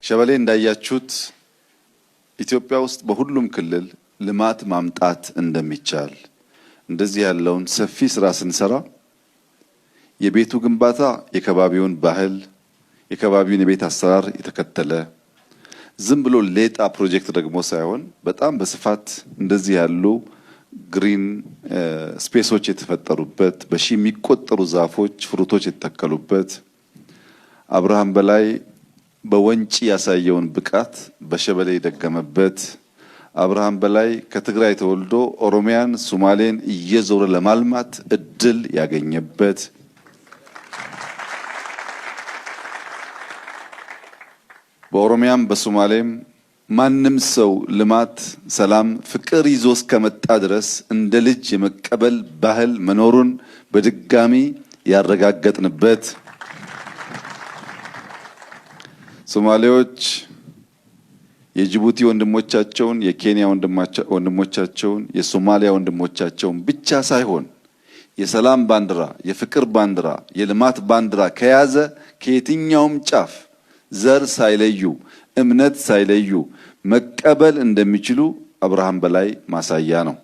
ሸበሌ እንዳያችሁት ኢትዮጵያ ውስጥ በሁሉም ክልል ልማት ማምጣት እንደሚቻል እንደዚህ ያለውን ሰፊ ስራ ስንሰራ የቤቱ ግንባታ የከባቢውን ባህል የከባቢውን የቤት አሰራር የተከተለ ዝም ብሎ ሌጣ ፕሮጀክት ደግሞ ሳይሆን በጣም በስፋት እንደዚህ ያሉ ግሪን ስፔሶች የተፈጠሩበት በሺ የሚቆጠሩ ዛፎች ፍሩቶች የተተከሉበት አብርሃም በላይ በወንጪ ያሳየውን ብቃት በሸበሌ የደገመበት አብርሃም በላይ ከትግራይ ተወልዶ ኦሮሚያን ሶማሌን እየዞረ ለማልማት እድል ያገኘበት በኦሮሚያም በሶማሌም ማንም ሰው ልማት ሰላም ፍቅር ይዞ እስከመጣ ድረስ እንደ ልጅ የመቀበል ባህል መኖሩን በድጋሚ ያረጋገጥንበት ሶማሌዎች የጅቡቲ ወንድሞቻቸውን የኬንያ ወንድሞቻቸውን የሶማሊያ ወንድሞቻቸውን ብቻ ሳይሆን የሰላም ባንዲራ የፍቅር ባንዲራ የልማት ባንዲራ ከያዘ ከየትኛውም ጫፍ ዘር ሳይለዩ እምነት ሳይለዩ መቀበል እንደሚችሉ አብርሃም በላይ ማሳያ ነው።